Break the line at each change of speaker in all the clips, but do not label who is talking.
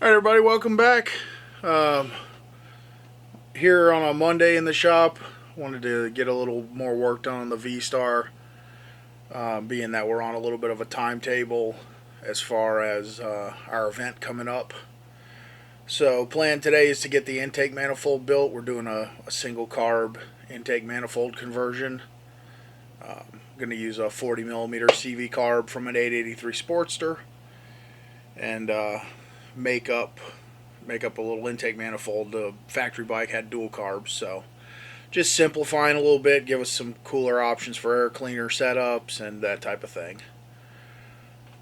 Alright everybody, welcome back. Here on a Monday in the shop. Wanted to get a little more work done on the Vstar, being that we're on a little bit of a timetable as far as our event coming up. So plan today is to get the intake manifold built. We're doing a single carb intake manifold conversion. I'm going to use a 40 millimeter CV carb from an 883 Sportster and make up a little intake manifold. The factory bike had dual carbs, so just simplifying a little bit, give us some cooler options for air cleaner setups and that type of thing.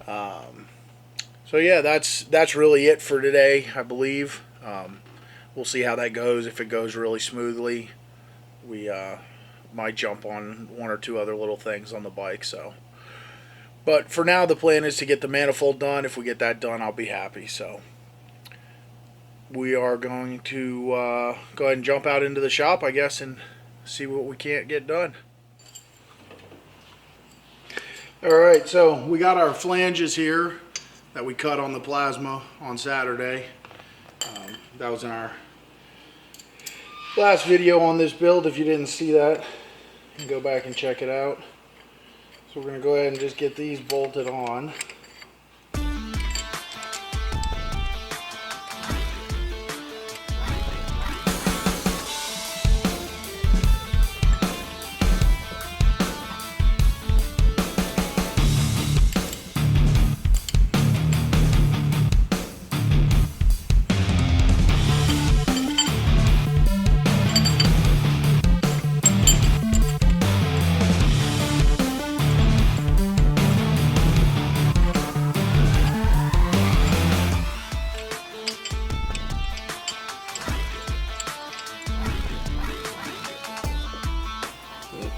So yeah, that's really it for today, I believe. We'll see how that goes. If it goes really smoothly, we might jump on one or two other little things on the bike. But for now, the plan is to get the manifold done. If we get that done, I'll be happy. So we are going to go ahead and jump out into the shop, I guess, and see what we can't get done. Alright, so we got our flanges here that we cut on the plasma on Saturday. That was in our last video on this build. If you didn't see that, you can go back and check it out. So we're going to go ahead and just get these bolted on.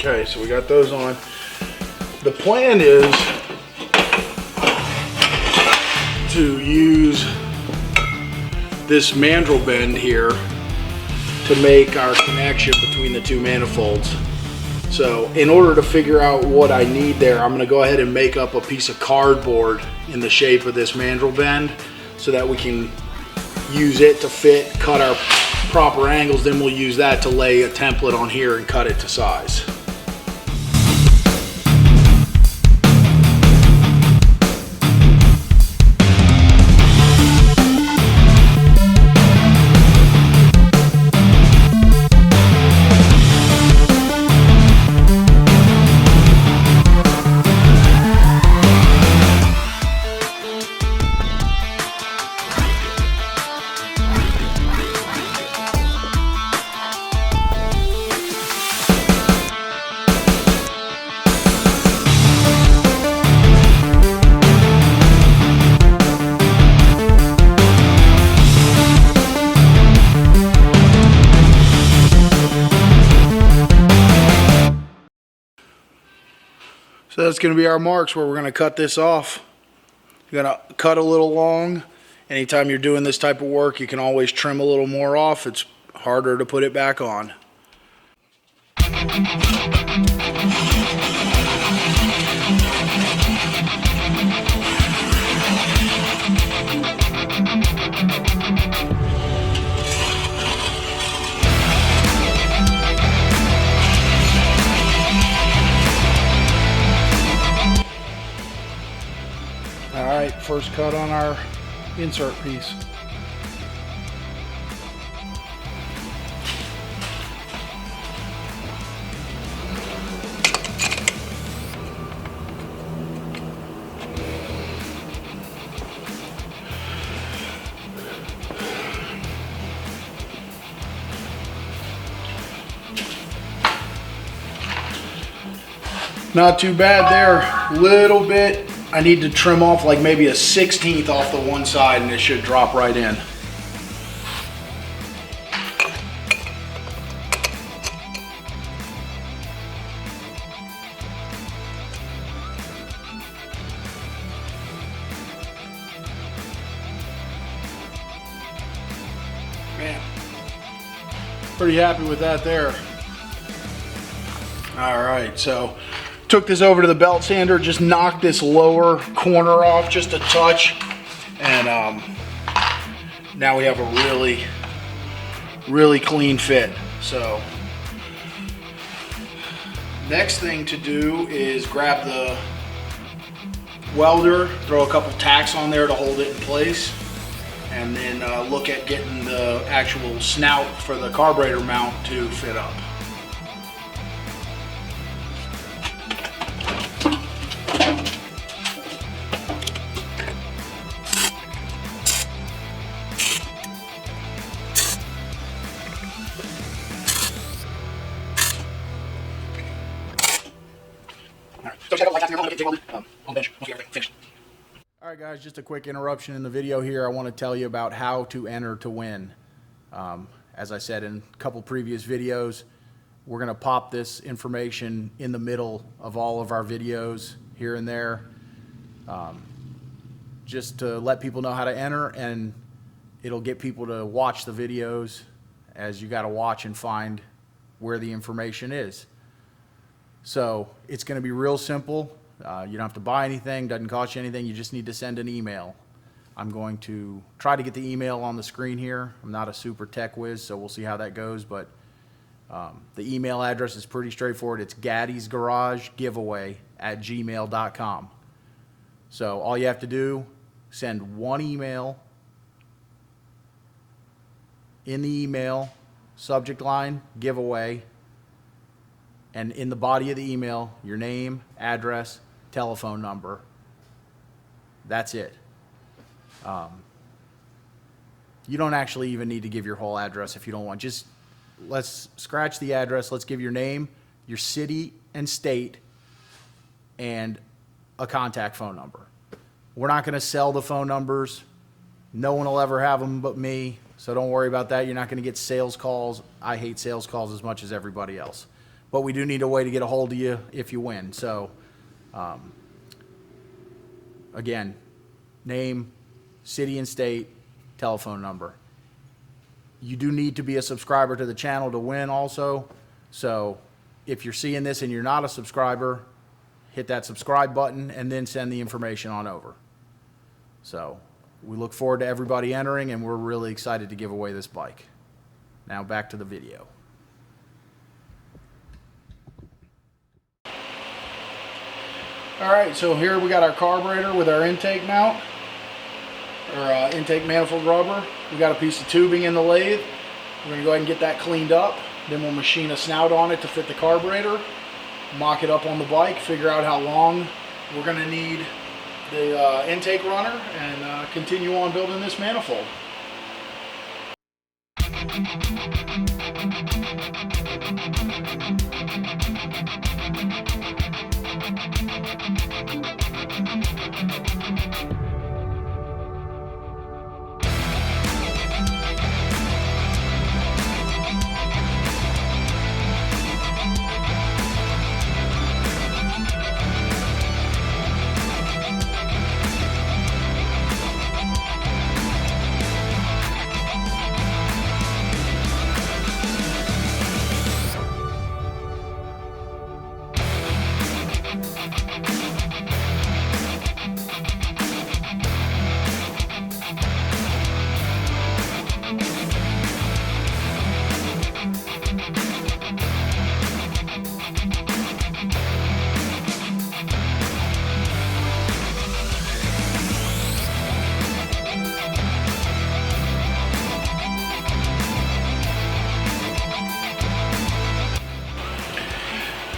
Okay, so we got those on. The plan is to use this mandrel bend here to make our connection between the two manifolds. So in order to figure out what I need there, I'm going to go ahead and make up a piece of cardboard in the shape of this mandrel bend so that we can use it to fit, cut our proper angles. Then we'll use that to lay a template on here and cut it to size. So that's going to be our marks where we're going to cut this off. You're going to cut a little long. Anytime you're doing this type of work, you can always trim a little more off. It's harder to put it back on. Alright, first cut on our insert piece. Not too bad there, little bit. I need to trim off like maybe a 1/16 off the one side and it should drop right in. Man, pretty happy with that there. All right, so took this over to the belt sander, just knocked this lower corner off just a touch, and now we have a really clean fit. So next thing to do is grab the welder, throw a couple tacks on there to hold it in place, and then look at getting the actual snout for the carburetor mount to fit up. Alright guys, just a quick interruption in the video here. I want to tell you about how to enter to win. As I said in a couple previous videos, we're going to pop this information in the middle of all of our videos here and there, just to let people know how to enter, and it'll get people to watch the videos, as you got to watch and find where the information is. So it's going to be real simple. You don't have to buy anything, doesn't cost you anything. You just need to send an email. I'm going to try to get the email on the screen here. I'm not a super tech whiz, so we'll see how that goes. But the email address is pretty straightforward. It's gaddysgaragegiveaway@gmail.com. So all you have to do, send one email. In the email, subject line, giveaway. And in the body of the email, your name, address, telephone number. That's it. You don't actually even need to give your whole address if you don't want. Just let's scratch the address. Let's give your name, your city and state, and a contact phone number. We're not going to sell the phone numbers. No one will ever have them but me, so don't worry about that. You're not going to get sales calls. I hate sales calls as much as everybody else. But we do need a way to get a hold of you if you win. So, again, name, city and state, telephone number. You do need to be a subscriber to the channel to win also. So if you're seeing this and you're not a subscriber, hit that subscribe button and then send the information on over. So we look forward to everybody entering, and we're really excited to give away this bike. Now back to the video. Alright, so here we got our carburetor with our intake mount, or intake manifold rubber. We got a piece of tubing in the lathe. We're going to go ahead and get that cleaned up. Then we'll machine a snout on it to fit the carburetor, mock it up on the bike, figure out how long we're going to need the intake runner, and continue on building this manifold.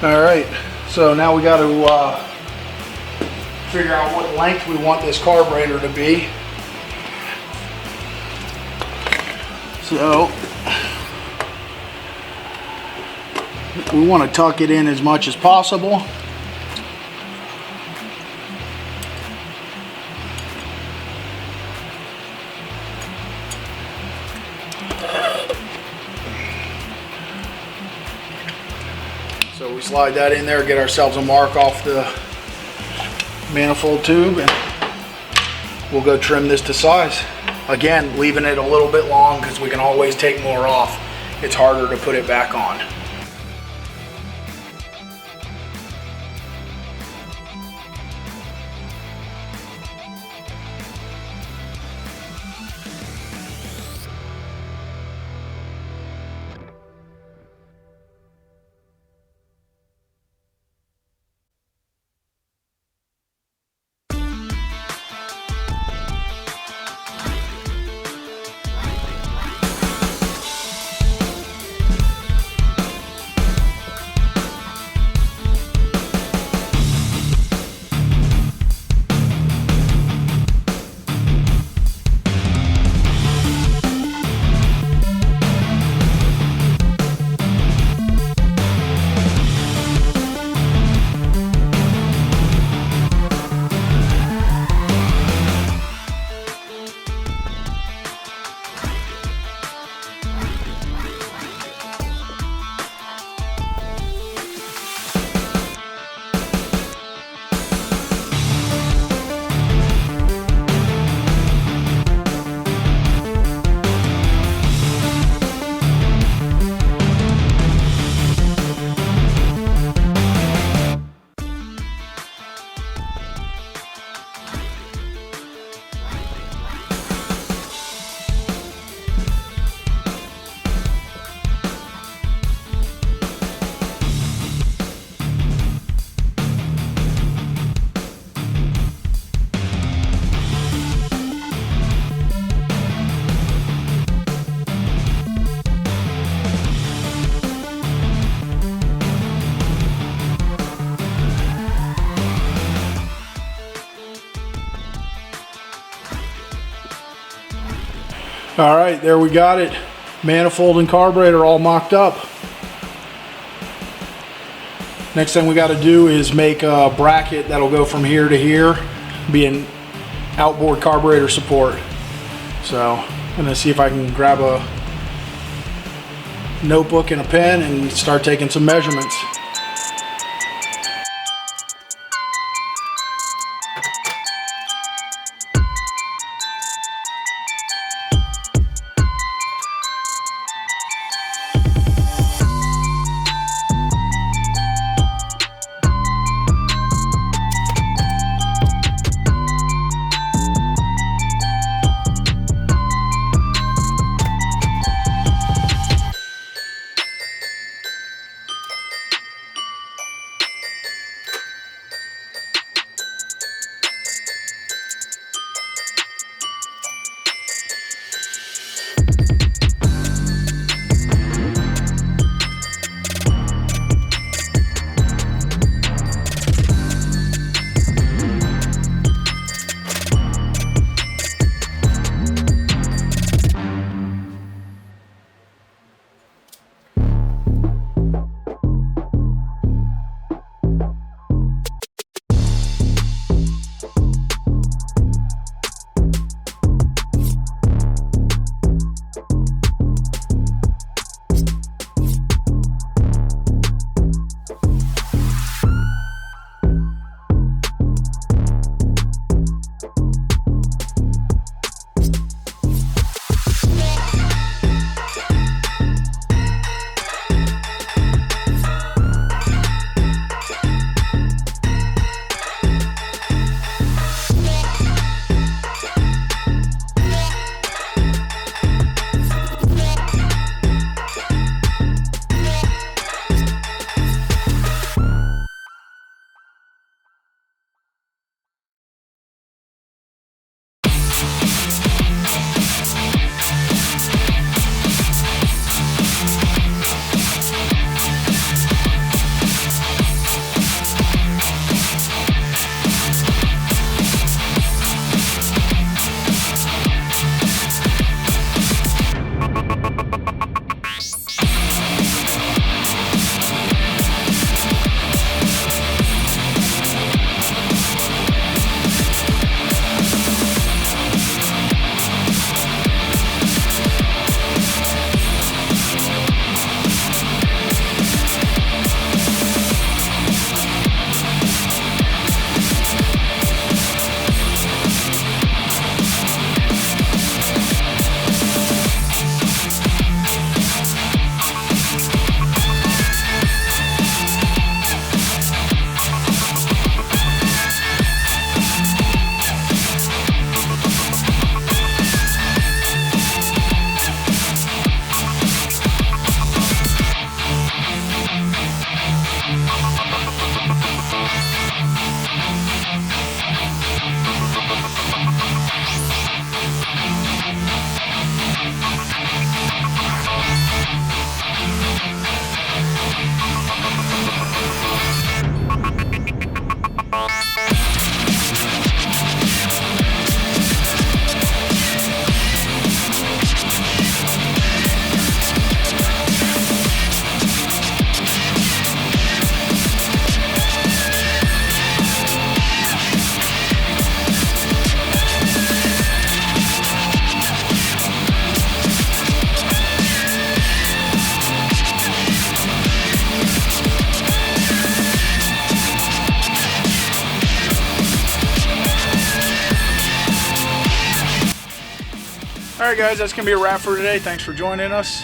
Alright, so now we got to figure out what length we want this carburetor to be. So we want to tuck it in as much as possible. So we slide that in there, get ourselves a mark off the manifold tube, and we'll go trim this to size. Again, leaving it a little bit long because we can always take more off. It's harder to put it back on. All right, there we got it. Manifold and carburetor all mocked up. Next thing we got to do is make a bracket that'll go from here to here, being outboard carburetor support. So I'm gonna see if I can grab a notebook and a pen and start taking some measurements. Alright guys, that's going to be a wrap for today. Thanks for joining us.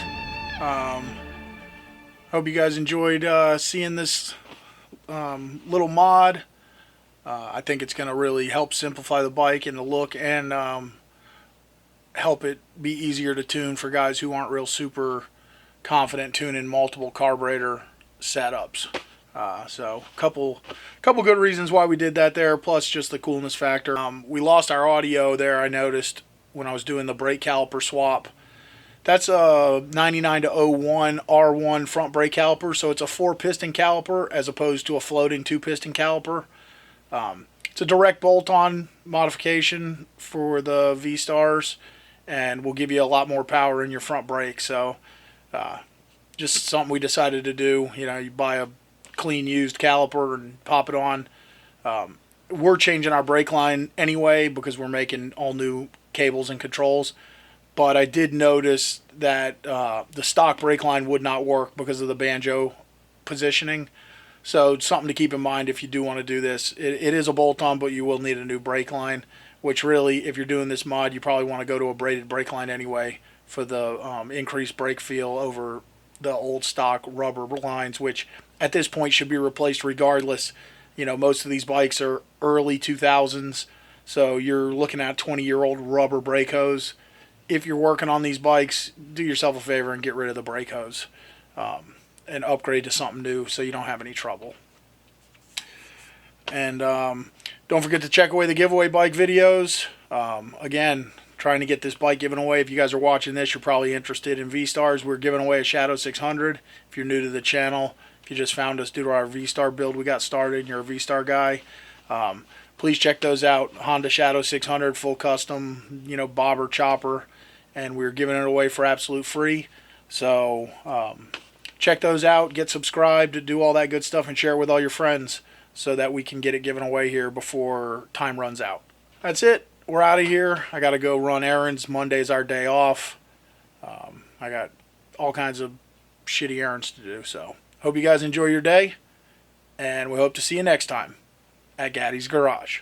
Hope you guys enjoyed seeing this little mod. I think it's going to really help simplify the bike and the look, and help it be easier to tune for guys who aren't real super confident tuning multiple carburetor setups. So couple good reasons why we did that there, plus just the coolness factor. We lost our audio there, I noticed, when I was doing the brake caliper swap. That's a 99-01 R1 front brake caliper, so it's a 4-piston caliper as opposed to a floating 2-piston caliper. It's a direct bolt-on modification for the Vstars, and will give you a lot more power in your front brake. So just something we decided to do. You know, you buy a clean used caliper and pop it on. We're changing our brake line anyway because we're making all new cables and controls. But I did notice that the stock brake line would not work because of the banjo positioning. So something to keep in mind if you do want to do this. It is a bolt-on, but you will need a new brake line, which really, if you're doing this mod, you probably want to go to a braided brake line anyway for the increased brake feel over the old stock rubber lines, which at this point should be replaced regardless. You know, most of these bikes are early 2000s, so you're looking at 20-year-old rubber brake hose. If you're working on these bikes, do yourself a favor and get rid of the brake hose and upgrade to something new so you don't have any trouble. And don't forget to check away the giveaway bike videos. Again, trying to get this bike given away. If you guys are watching this, you're probably interested in Vstars. We're giving away a Shadow 600. If you're new to the channel, if you just found us due to our Vstar build we got started and you're a Vstar guy, please check those out. Honda Shadow 600, full custom, you know, bobber chopper, and we're giving it away for absolute free. So check those out, get subscribed, do all that good stuff, and share it with all your friends so that we can get it given away here before time runs out. That's it. We're out of here. I got to go run errands. Monday's our day off. I got all kinds of shitty errands to do. So hope you guys enjoy your day, and we hope to see you next time at Gaddy's Garage.